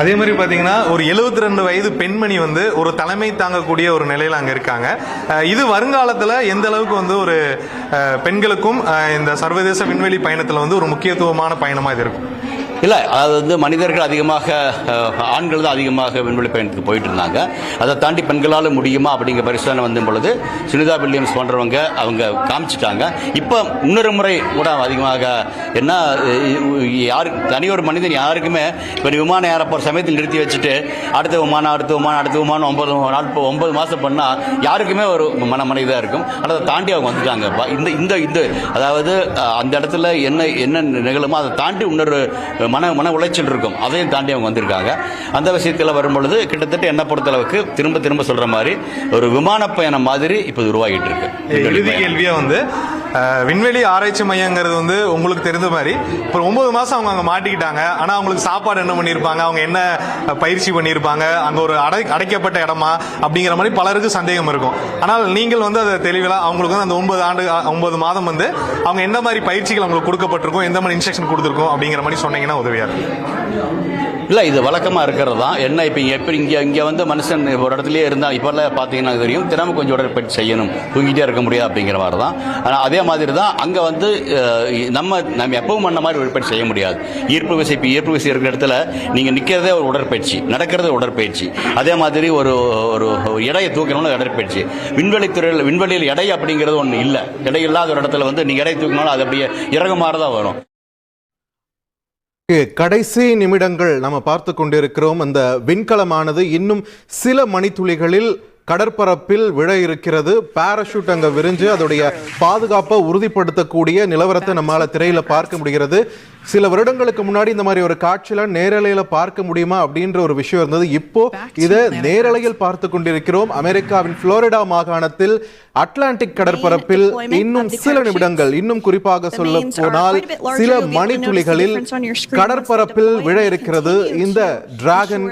அதே மாதிரி பாத்தீங்கன்னா ஒரு 72 வயது பெண்மணி வந்து ஒரு தலைமை தாங்கக்கூடிய ஒரு நிலையில அங்க இருக்காங்க. இது வருங்காலத்துல எந்த அளவுக்கு வந்து ஒரு பெண்களுக்கும் இந்த சர்வதேச விண்வெளி பயணத்துல வந்து ஒரு முக்கியத்துவமான பயணமா இது இருக்கும்? இல்லை, அது வந்து மனிதர்கள் அதிகமாக, ஆண்கள் தான் அதிகமாக விண்வெளி பயணத்துக்கு போயிட்டு இருந்தாங்க. அதை தாண்டி பெண்களால் முடியுமா அப்படிங்கிற பரிசோதனை வந்த பொழுது சுனிதா வில்லியம்ஸ் போன்றவங்க அவங்க காமிச்சிட்டாங்க. இப்போ இன்னொரு முறை கூட அதிகமாக என்ன, தனியொரு மனிதன் யாருக்குமே இப்போ விமானம் ஏற போகிற சமயத்தில் நிறுத்தி வச்சுட்டு அடுத்த விமானம் 9 மாதம் பண்ணால் யாருக்குமே ஒரு மனமனைதாக இருக்கும். அதை தாண்டி அவங்க வந்துட்டாங்க. இந்த அதாவது அந்த இடத்துல என்ன நிகழுமோ அதை தாண்டி இன்னொரு மன உளைச்சல் இருக்கும். அதையும் தாண்டி அவங்க வந்திருக்காங்க. அந்த விஷயத்தில் வரும்பொழுது கிட்டத்தட்ட என்ன பொறுத்தளவுக்கு திரும்ப சொல்ற மாதிரி ஒரு விமான பயணம் மாதிரி இப்போ உருவாகிட்டு இருக்கு. இறுதி கேள்வியா வந்து விண்வெளி ஆராய்ச்சி மையங்கிறது வந்து உங்களுக்கு தெரிந்த மாதிரி இப்போ 9 மாசம் அவங்க அங்கே மாட்டிக்கிட்டாங்க. ஆனால் அவங்களுக்கு சாப்பாடு என்ன பண்ணியிருப்பாங்க, அவங்க என்ன பயிற்சி பண்ணியிருப்பாங்க, அங்கே ஒரு அடைக்கப்பட்ட இடமா அப்படிங்கிற மாதிரி பலருக்கு சந்தேகம் இருக்கும். ஆனால் நீங்கள் வந்து அதை தெளிவாக அவங்களுக்கு வந்து அந்த 9 மாதம் வந்து அவங்க எந்த மாதிரி பயிற்சிகள் அவங்களுக்கு கொடுக்கப்பட்டிருக்கும், எந்த மாதிரி இன்ஸ்ட்ரக்ஷன் கொடுத்துருக்கும் அப்படிங்கிற மாதிரி சொன்னீங்கன்னா உதவியா இருக்கும். இல்லை, இது வழக்கமாக இருக்கிறது தான். என்ன இப்போ எப்படி இங்கே வந்து மனுஷன் ஒரு இடத்துலேயே இருந்தால் இப்போல்லாம் பார்த்தீங்கன்னா தெரியும், தினமும் கொஞ்சம் உடற்பயிற்சி செய்யணும், தூங்கிட்டே இருக்க முடியாது அப்படிங்கிற மாதிரி தான். ஆனால் அதே மாதிரி தான் அங்கே வந்து நம்ம எப்பவும் பண்ண மாதிரி உடற்பயிற்சி செய்ய முடியாது. ஈர்ப்பு விசை இருக்கிற இடத்துல நீங்கள் நிற்கிறதே ஒரு உடற்பயிற்சி, நடக்கிறதே உடற்பயிற்சி. அதே மாதிரி ஒரு எடையை தூக்கணும்னு உடற்பயிற்சி. விண்வெளியில் எடை அப்படிங்கிறது ஒன்று இல்லை. எடை இல்லாத ஒரு இடத்துல வந்து நீங்கள் எடை தூக்கினாலும் அது அப்படியே இறகுமாறு தான் வரும். கடைசி நிமிடங்கள் நம்ம பார்த்து கொண்டிருக்கிறோம். அந்த விண்கலமானது இன்னும் சில மணித்துளிகளில் கடற்பரப்பில் விழ இருக்கிறது. பாராசூட் அங்க விரிஞ்சு அதோடைய பாதுகாப்பை உறுதிப்படுத்தக்கூடிய நிலவரத்தை நம்மால திரையில பார்க்க முடிகிறது. சில வருடங்களுக்கு முன்னாடி இந்த மாதிரி ஒரு காட்சியில நேரலையில பார்க்க முடியுமா அப்படின்ற ஒரு விஷயம் இருந்தது. இப்போ இதை நேரலையில் பார்த்து கொண்டிருக்கிறோம். அமெரிக்காவின் புளோரிடா மாகாணத்தில் அட்லாண்டிக் கடற்பரப்பில் இன்னும் சில நிமிடங்கள், இன்னும் குறிப்பாக சொல்ல போனால் சில மணித்துளிகளில் கடற்பரப்பில் விழ இருக்கிறது இந்த டிராகன்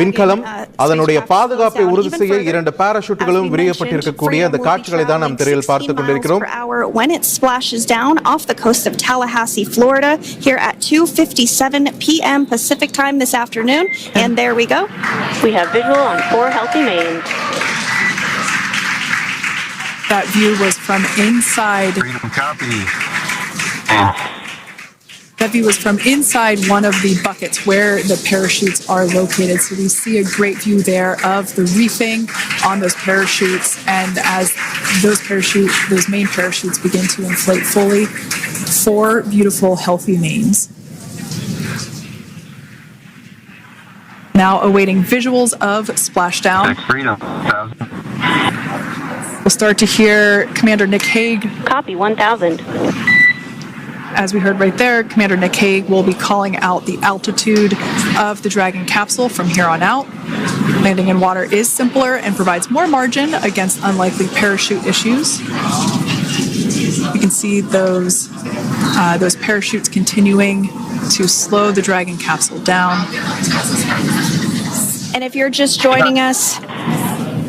விண்கலம். அதனுடைய பாதுகாப்பை உறுதி செய்ய 2 பாராசூட்டுகளும் விரியப்பட்டிருக்கக்கூடிய அந்த காட்சிகளை தான் நாம் திரையில் பார்த்துக் கொண்டிருக்கிறோம். Here at 2:57 p.m. Pacific time this afternoon, and there we go. We have visual on 4 healthy mains. That view was from inside. Copy. That view was from inside one of the buckets where the parachutes are located. So we see a great view there of the reefing on those parachutes, and as those main parachutes begin to inflate fully, 4 beautiful, healthy mains. Now awaiting visuals of splashdown. We'll start to hear Commander Nick Hague. Copy, 1000. As we heard right there, Commander Nick Hague will be calling out the altitude of the Dragon capsule from here on out. Landing in water is simpler and provides more margin against unlikely parachute issues. You can see those parachutes continuing to slow the Dragon capsule down. And if you're just joining us,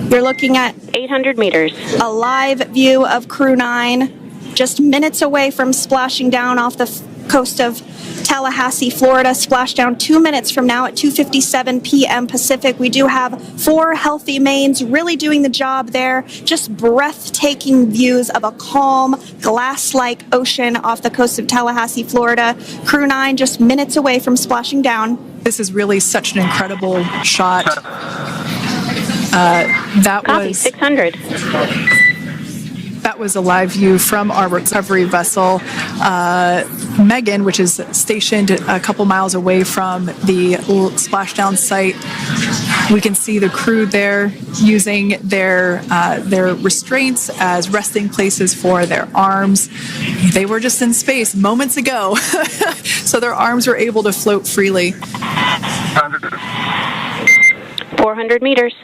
you're looking at 800 meters. A live view of Crew 9, just minutes away from splashing down off the coast of Tallahassee, Florida. Splash down 2 minutes from now at 2:57 p.m. Pacific. We do have 4 healthy mains really doing the job there. Just breathtaking views of a calm, glass-like ocean off the coast of Tallahassee, Florida. Crew 9 just minutes away from splashing down. This is really such an incredible shot. That Copy, was 600. That was a live view from our recovery vessel, Megan, which is stationed a couple miles away from the splashdown site. We can see the crew there using their restraints as resting places for their arms. They were just in space moments ago, so their arms were able to float freely. 400 meters.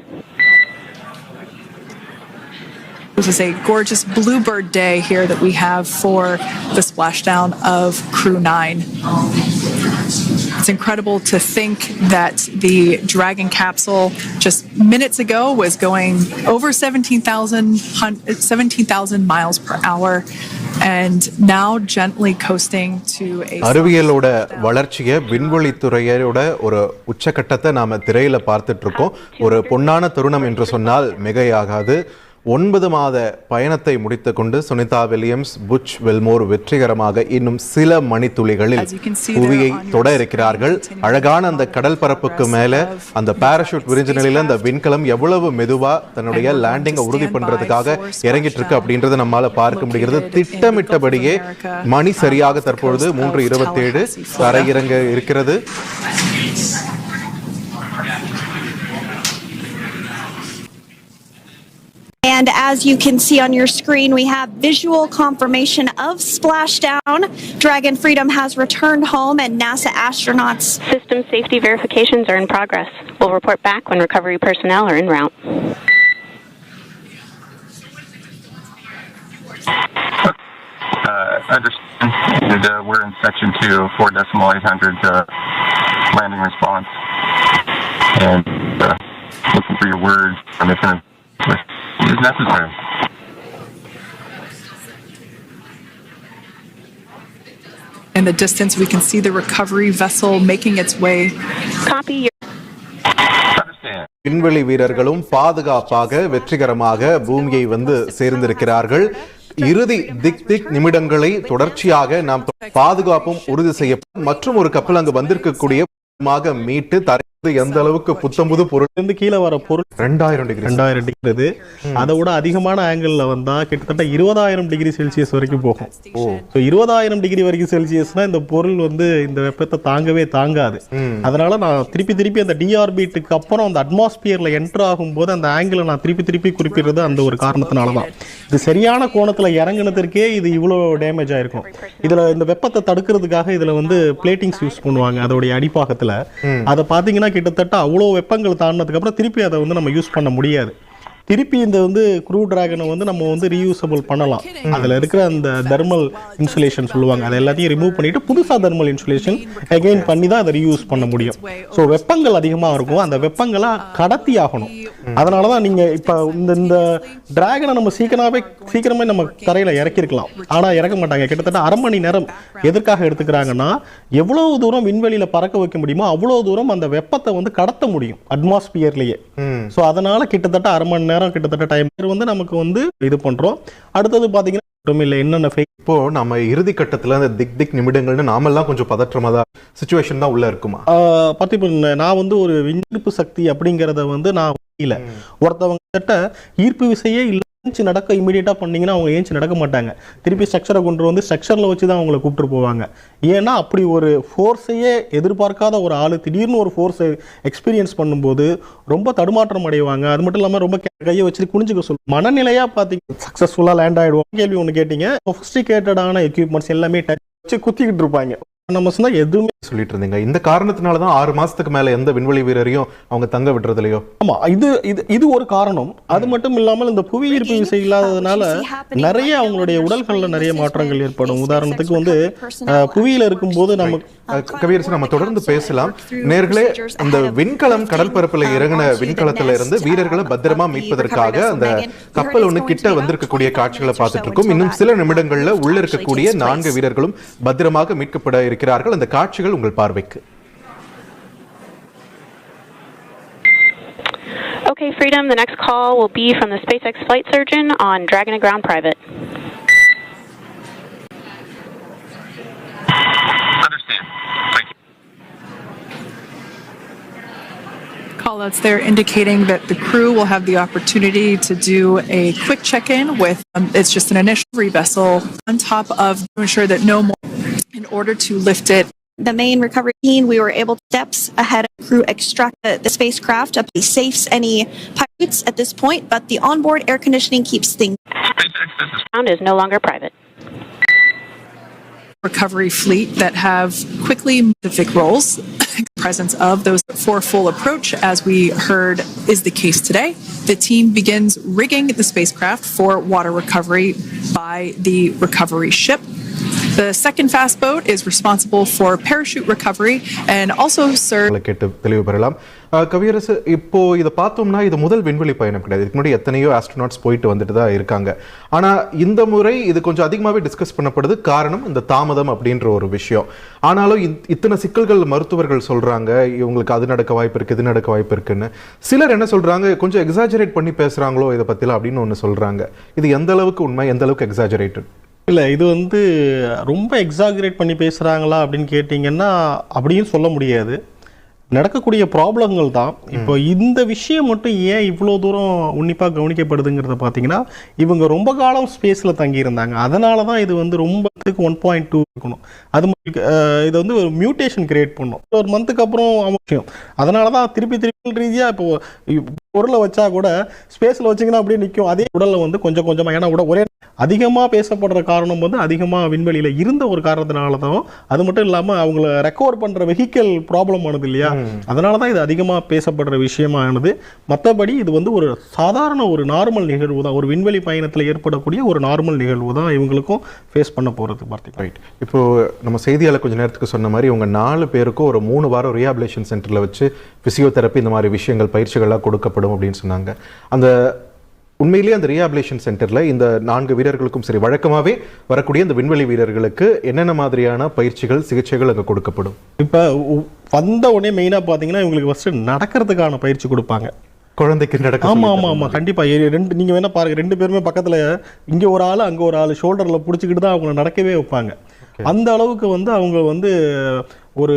This is a gorgeous bluebird day here that we have for the splashdown of Crew 9. It's incredible to think that the Dragon capsule just minutes ago was going over 17,000 miles per hour. and now gently coasting to a அறிவியலோட வளர்ச்சியை விண்வெளித்துறையோட ஒரு உச்சக்கட்டத்தை நாம திரையில பார்த்துட்டு இருக்கோம். ஒரு பொன்னான தருணம் என்று சொன்னால் மிகையாகாது. 9 மாத பயணத்தை முடித்துக்கொண்டு சுனிதா வில்லியம்ஸ், புட்ச் வெல்மோர் வெற்றிகரமாக இன்னும் சில மணித்துளிகளில் புவியை தொட இருக்கிறார்கள். அழகான அந்த கடல் பரப்புக்கு மேல அந்த பாராசூட் விரிஞ்ச நிலையில அந்த விண்கலம் எவ்வளவு மெதுவா தன்னுடைய லேண்டிங்கை உறுதி பண்றதுக்காக இறங்கிட்டு இருக்கு அப்படின்றத நம்மால பார்க்க முடிகிறது. திட்டமிட்டபடியே மணி சரியாக தற்பொழுது 3:27 தரையிறங்க இருக்கிறது. And as you can see on your screen, we have visual confirmation of splashdown. Dragon Freedom has returned home and NASA astronauts. System safety verifications are in progress. We'll report back when recovery personnel are en route. Understand. We're in section 2, 4.800 landing response, and looking for your words on if is necessary. In the distance, we can see the recovery vessel making its way. Copy. Understand. விண்வெளி வீரர்களும் பாதுகாப்பாக வெற்றிகரமாக பூமியை வந்து சேர்ந்திருக்கிறார்கள். இறுதி திக் நிமிடங்களை தொடர்ச்சியாக நாம் பாதுகாப்பும் உறுதி செய்யப்படும். மற்றும் ஒரு கப்பல் அங்கு வந்திருக்கக்கூடிய மீட்டு தரை எந்த அளவுக்கு புத்தம்புது பொருள் கீழே வர பொருள் 2000 டிகிரி அதை விட அதிகமான ஆங்கிள் வந்தா கிட்டத்தட்ட 20,000 டிகிரி செல்சியஸ் வரைக்கும் போகும். 20,000 டிகிரி வரைக்கும் செல்சியஸ்னா இந்த பொருள் வந்து இந்த வெப்பத்தை தாங்கவே தாங்காது. அதனால நான் திருப்பி அந்த டிஆர்பிட்டுக்கு அப்புறம் அந்த அட்மாஸ்பியர்ல என்டர் ஆகும் போது அந்த ஆங்கிளை நான் திருப்பி குறிப்பிடுறது அந்த ஒரு காரணத்தினாலதான். இது சரியான கோணத்துல இறங்குனதற்கே இது இவ்வளவு டேமேஜ் ஆயிருக்கும். இதுல இந்த வெப்பத்தை தடுக்கிறதுக்காக இதுல வந்து பிளேட்டிங்ஸ் யூஸ் பண்ணுவாங்க அதோடைய அடிப்பாகத்துல. அதை பாத்தீங்கன்னா கிட்டத்தட்ட அவ்வளவு வெப்பங்கள் தாண்டினதுக்கு அப்புறம் திருப்பி அதை வந்து நம்ம யூஸ் பண்ண முடியாது. திருப்பி இந்த வந்து க்ரூ டிராகனை வந்து நம்ம வந்து ரீயூசபிள் பண்ணலாம். அதுல இருக்கிற அந்த தெர்மல் இன்சுலேஷன் சொல்லுவாங்க, அதை எல்லாத்தையும் ரிமூவ் பண்ணிட்டு புதுசா தெர்மல் இன்சுலேஷன் அகைன் பண்ணி தான் அதை ரீயூஸ் பண்ண முடியும். ஸோ வெப்பங்கள் அதிகமாக இருக்கும், அந்த வெப்பங்களை கடத்தி ஆகணும். அதனாலதான் நீங்க இப்ப இந்த டிராகனை நம்ம சீக்கிரமே நம்ம தரையில இறக்கிருக்கலாம், ஆனா இறக்க மாட்டாங்க. கிட்டத்தட்ட 1/2 மணி நேரம் எதற்காக எடுத்துக்கிறாங்கன்னா எவ்வளவு தூரம் விண்வெளியில பறக்க வைக்க முடியுமோ அவ்வளவு தூரம் அந்த வெப்பத்தை வந்து கடத்த முடியும் அட்மாஸ்பியர்லயே. ஸோ அதனால கிட்டத்தட்ட 1/2 மணி நேரம் கிட்டத்தட்ட டைம் வந்து நமக்கு வந்து இது பண்றோம். அடுத்தது பாத்தீங்கன்னா என்னென்ன இப்போ நம்ம இறுதி கட்டத்துல அந்த திக் நிமிடங்கள்னு நாமெல்லாம் கொஞ்சம் பதற்றமா தான் சிச்சுவேஷன் தான் உள்ள இருக்குமா? நான் வந்து ஒரு விண்ணீர்ப்பு சக்தி அப்படிங்கறத வந்து நான் இல்ல, ஒருத்தவங்க கிட்ட ஈர்ப்பு விசையே இல்ல ஏஞ்சி நடக்க இமீடியட்டா பண்ணீங்கன்னா அவங்க ஏஞ்சி நடக்க மாட்டாங்க. திருப்பி ஸ்ட்ரக்சரை கொண்டு வந்து ஸ்ட்ரக்சர்ல வச்சு தான் அவங்களை கூப்பிட்டு போவாங்க. ஏன்னா அப்படி ஒரு ஃபோர்ஸையே எதிர்பார்க்காத ஒரு ஆளு திடீர்னு ஒரு ஃபோர்ஸை எக்ஸ்பீரியன்ஸ் பண்ணும்போது ரொம்ப தடுமாற்றம் அடைவாங்க. அது மட்டும் இல்லாம ரொம்ப கையை வச்சுட்டு குனிஞ்சுக்க சொல்லுவோம். மனநிலையா பாத்தீங்கன்னா சக்சஸ்ஃபுல்லா லேண்ட் ஆயிடுவோம். கேள்வி ஒண்ணு கேட்டீங்க, சொஃபிஸ்டிகேட்டடான எக்யூப்மெண்ட்ஸ் எல்லாமே டச் வச்சு குத்திக்கிட்டு இருப்பாங்க. நம்ம சொன்னா எதுவுமே சொல்லிட்டு இருந்தீங்க. இந்த காரணத்தினாலதான் 6 மாசத்துக்கு மேல எந்த விண்வெளி வீரரையும் அவங்க தங்க விடுறதுலையோ. ஆமா, இது ஒரு காரணம். அது மட்டும் இல்லாமல் இந்த புவி ஈர்ப்பு விசை இல்லாததுனால நிறைய அவங்களுடைய உடல்கள்ல நிறைய மாற்றங்கள் ஏற்படும். உதாரணத்துக்கு வந்து புவியில இருக்கும் போது கவியரசு நம்ம தொடர்ந்து பேசலாம். நேர்களே, இந்த விண்கலம் கடல் பரப்புல இறங்கின விண்கலத்துல இருந்து வீரர்களை பத்திரமா மீட்பதற்காக அந்த கப்பல் ஒண்ணு கிட்ட வந்திருக்கக்கூடிய காட்சிகளை பார்த்துட்டு இருக்கோம். இன்னும் சில நிமிடங்கள்ல உள்ள இருக்கக்கூடிய 4 வீரர்களும் பத்திரமாக மீட்கப்பட இருக்கிறார்கள். அந்த காட்சிகள் உங்கள் பார்வைக்கு. Okay, Freedom, the next call will be from the SpaceX flight surgeon on Dragon and Ground Private. Understand. Thank you. Callouts there indicating that the crew will have the opportunity to do a quick check-in with, it's just an initial vessel on top of to ensure that no more in order to lift it. The main recovery team, we were able to steps ahead of crew extract the spacecraft up the safes any pilots at this point, but the onboard air conditioning keeps things. Sound is no longer private. Recovery fleet that have quickly specific roles. Presence of those for full approach, as we heard, is the case today. The team begins rigging the spacecraft for water recovery by the recovery ship. The second fast boat is responsible for parachute recovery and also serves கேட்டு தெளிவு பெறலாம். கவியரசு, இப்போ இதை பார்த்தோம்னா இது முதல் விண்வெளி பயணம் கிடையாது. இதுக்கு முன்னாடி எத்தனையோ ஆஸ்ட்ரோநாட்ஸ் போயிட்டு வந்துட்டு தான் இருக்காங்க. ஆனா இந்த முறை இது கொஞ்சம் அதிகமாகவே டிஸ்கஸ் பண்ணப்படுது. காரணம் இந்த தாமதம் அப்படின்ற ஒரு விஷயம். ஆனாலும் இத்தனை சிக்கல்கள் மருத்துவர்கள் சொல்றாங்க, இவங்களுக்கு அது நடக்க வாய்ப்பு இருக்கு, இது நடக்க வாய்ப்பு இருக்குன்னு. சிலர் என்ன சொல்றாங்க, கொஞ்சம் எக்ஸாஜரேட் பண்ணி பேசுறாங்களோ இதை பத்திலாம் அப்படின்னு ஒன்று சொல்றாங்க. இது எந்த அளவுக்கு உண்மை, எந்த அளவுக்கு எக்ஸாஜரேட்டட்? இல்லை, இது வந்து ரொம்ப எக்ஸாகரேட் பண்ணி பேசுகிறாங்களா அப்படின்னு கேட்டிங்கன்னா அப்படின்னு சொல்ல முடியாது. நடக்கக்கூடிய ப்ராப்ளங்கள் தான். இப்போ இந்த விஷயம் மட்டும் ஏன் இவ்வளோ தூரம் உன்னிப்பாக கவனிக்கப்படுதுங்கிறத பார்த்தீங்கன்னா, இவங்க ரொம்ப காலம் ஸ்பேஸில் தங்கியிருந்தாங்க. அதனால தான் இது வந்து ரொம்ப 1.2 இருக்கணும். அது இதை வந்து ஒரு மியூட்டேஷன் கிரியேட் பண்ணும். ஒரு மந்த்துக்கு அப்புறம் அவசியம். அதனால தான் திருப்பி ரீதியாக இப்போ பொருளை வச்சா கூட ஸ்பேஸில் வச்சிங்கன்னா அப்படியே நிற்கும். அதே உடலில் வந்து கொஞ்சம் கொஞ்சமாக, ஏன்னா ஒரே அதிகமாக பேசப்படுற காரணம் வந்து அதிகமாக விண்வெளியில் இருந்த ஒரு காரணத்தினால தான். அது மட்டும் இல்லாமல் அவங்கள ரெக்கவர் பண்ணுற வெஹிக்கல் ப்ராப்ளம் ஆனது இல்லையா, அதனால தான் இது அதிகமாக பேசப்படுற விஷயமானது. மற்றபடி இது வந்து ஒரு சாதாரண ஒரு நார்மல் நிகழ்வு தான். ஒரு விண்வெளி பயணத்தில் ஏற்படக்கூடிய ஒரு நார்மல் நிகழ்வு தான் இவங்களுக்கும் ஃபேஸ் பண்ண போகிறது. ரைட். இப்போ நம்ம செய்தியாளர் கொஞ்சம் நேரத்துக்கு சொன்ன மாதிரி உங்க 4 பேருக்கும் ஒரு 3 வாரம் ரீஹாபிலேஷன் சென்டரில் வச்சு பிசியோதெரப்பி இந்த மாதிரி விஷயங்கள் பயிற்சிகள்லாம் கொடுக்கப்படும் அப்படின்னு சொன்னாங்க. அந்த உண்மையிலேயே அந்த ரீஹாபிலேஷன் சென்டரில் இந்த 4 வீரர்களுக்கும் சரி, வழக்கமாகவே வரக்கூடிய இந்த விண்வெளி வீரர்களுக்கு என்னென்ன மாதிரியான பயிற்சிகள், சிகிச்சைகள் அங்கே கொடுக்கப்படும்? இப்போ வந்த உடனே மெயினாக பார்த்தீங்கன்னா இவங்களுக்கு ஃபஸ்ட்டு நடக்கிறதுக்கான பயிற்சி கொடுப்பாங்க. குழந்தைக்கு நடக்க. ஆமாம் கண்டிப்பாக. நீங்கள் வேணால் பாருங்கள், 2 பேருமே பக்கத்தில் இங்கே ஒரு ஆள் அங்கே ஒரு ஆள் ஷோல்டரில் பிடிச்சிக்கிட்டு தான் அவங்கள நடக்கவே வைப்பாங்க. அந்த அளவுக்கு வந்து அவங்க வந்து ஒரு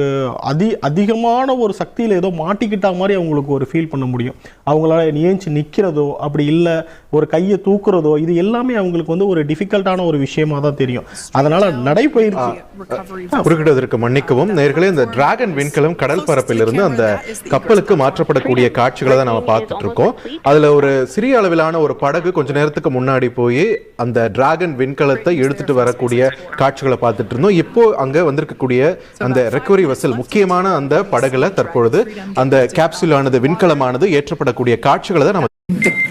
அதிகமான ஒரு சக்தியில் ஏதோ மாட்டிக்கிட்டா மாதிரி அவங்களுக்கு ஒரு ஃபீல் பண்ண முடியும். அவங்களால ஏஞ்சி நிற்கிறதோ அப்படி இல்லை ஒரு கையை தூக்குறதோ இது எல்லாமே அவங்களுக்கு வந்து ஒரு டிஃபிகல்ட்டான ஒரு விஷயமா தான் தெரியும். அதனால நடைபயிற்சி குறுக்கிடுவதற்கு மன்னிக்கவும். நேர்களே, இந்த டிராகன் விண்கலம் கடல் பரப்பிலிருந்து அந்த கப்பலுக்கு மாற்றப்படக்கூடிய காட்சிகளை தான் நம்ம பார்த்துட்டு இருக்கோம். அதுல ஒரு சிறிய அளவிலான ஒரு படகு கொஞ்ச நேரத்துக்கு முன்னாடி போய் அந்த டிராகன் விண்கலத்தை எடுத்துட்டு வரக்கூடிய காட்சிகளை பார்த்துட்டு இருந்தோம். இப்போ அங்க வந்திருக்கக்கூடிய அந்த ரெக்கவரி வெசல், முக்கியமான அந்த படகுல தற்பொழுது அந்த கேப்சூலானது, விண்கலமானது ஏற்றப்படக்கூடிய காட்சிகளை தான் நம்ம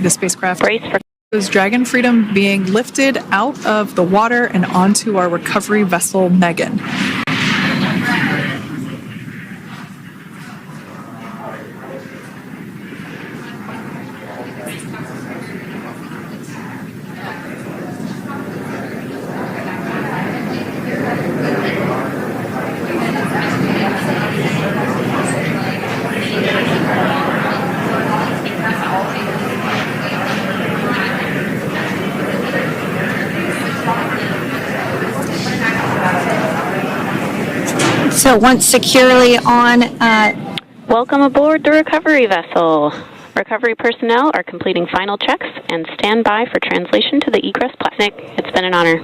the spacecraft is Dragon Freedom being lifted out of the water and onto our recovery vessel Megan. So once securely on, Welcome aboard the recovery vessel. Recovery personnel are completing final checks and stand by for translation to the egress platform. It's been an honor.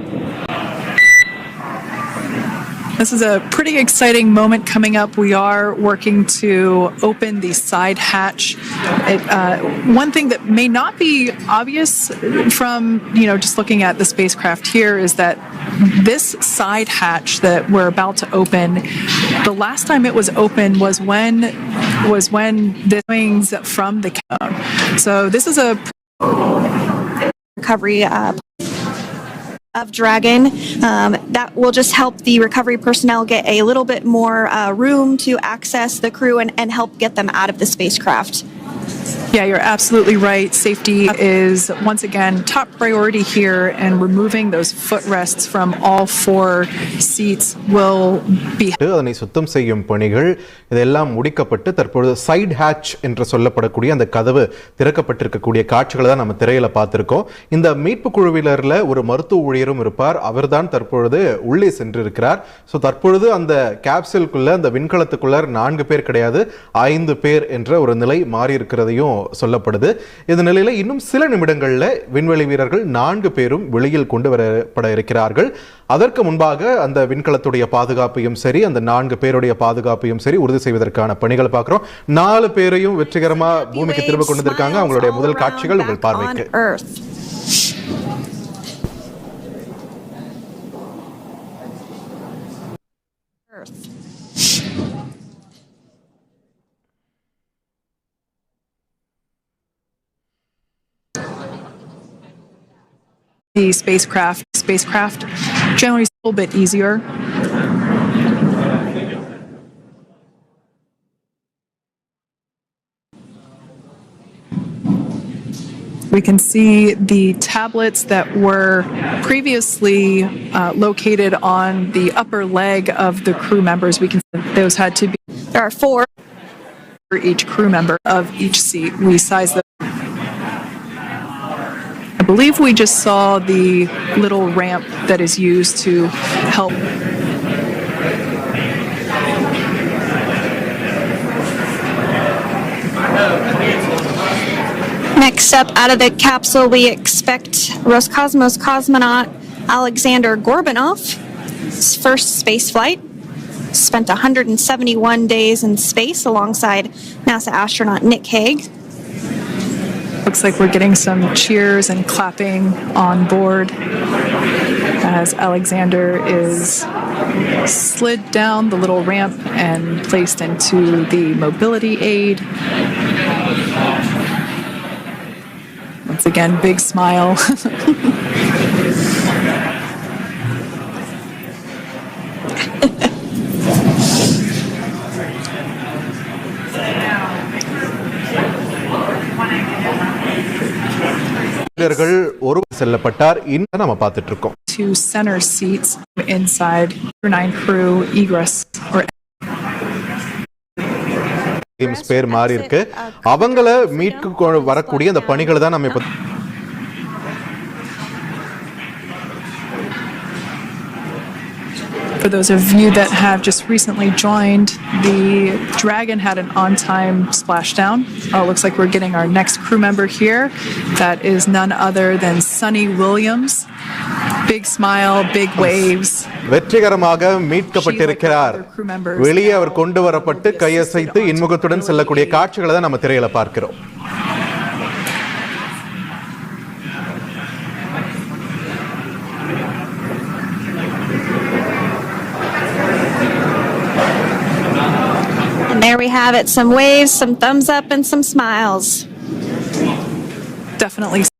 This is a pretty exciting moment coming up. We are working to open the side hatch. One thing that may not be obvious from, just looking at the spacecraft here is that this side hatch that we're about to open, the last time it was open was when the wings from the cone. So this is a recovery of Dragon. That will just help the recovery personnel get a little bit more room to access the crew and help get them out of the spacecraft. Yeah, you're absolutely right. Safety is once again top priority here, and removing those footrests from all 4 seats will be. அதனை சுத்தம் செய்யும் பணிகள் இதெல்லாம் முடிக்கப்பட்டு தற்பொழுது side hatch என்று சொல்லப்படக்கூடிய அந்த கதவு திறக்கப்பட்டிருக்கக்கூடிய காட்சிகளை தான் நம்ம திரையில பார்த்திருக்கோம். இந்த மீட்பு குழுவினர்ல ஒரு மருத்துவ ஊழியரும் இருப்பார். அவர்தான் தற்பொழுது உள்ளே சென்றிருக்கிறார். ஸோ தற்பொழுது அந்த கேப்சூலுக்குள்ள, அந்த விண்கலத்துக்குள்ள 4 பேர் கிடையாது, 5 பேர் என்ற ஒரு நிலை மாறி இருக்கிறதையும் சொல்லப்படுது. இந்த நிலையில இன்னும் சில நிமிடங்கள்ல விண்வெளி வீரர்கள் 4 பேரும் வெளியில் கொண்டு வரப்பட இருக்கிறார்கள். அதற்கு முன்பாக அந்த விண்கலத்துடைய பாதுகாப்பையும் சரி, அந்த 4 பேருடைய பாதுகாப்பையும் சரி உறுதி செய்வதற்கான பணிகளை பார்க்கிறோம். 4 பேரையும் வெற்றிகரமா பூமிக்கு திரும்ப கொண்டு வந்திருக்காங்க. அவங்களுடைய முதல் காட்சிகள் உங்கள் பார்வைக்கு. The spacecraft generally a little bit easier. We can see the tablets that were previously located on the upper leg of the crew members. We can those had to be There are 4. for each crew member of each seat. We sized them. I believe we just saw the little ramp that is used to help. Next up, out of the capsule, we expect Roscosmos cosmonaut Alexander Gorbanov. His first space flight. Spent 171 days in space alongside NASA astronaut Nick Hague. Looks like we're getting some cheers and clapping on board as Alexander is slid down the little ramp and placed into the mobility aid. Once again, big smile. வீரர்கள் ஒரு செல்லப்பட்டார் இன்னும் நம்ம பார்த்துட்டு இருக்கோம். 2 center seats inside Crew 9 crew egress or teams பேர் மாறி இருக்கு. அவங்கள மீட்க வரக்கூடிய அந்த பணிகளை தான் நம்ம இப்ப For those of you that have just recently joined, the Dragon had an on-time splashdown. Looks like we're getting our next crew member here. That is none other than Sunny Williams. Big smile, big waves. வெற்றிகரமாக மீட்கப்பட்டிருக்கிறார். வெளியே அவர் கொண்டு வரப்பட்டு கையசைத்து இன்முகத்துடன் செல்லக்கூடிய காட்சிகளை தான் நம்ம திரையில பார்க்கிறோம். And there we have it, some waves, some thumbs up, and some smiles. Definitely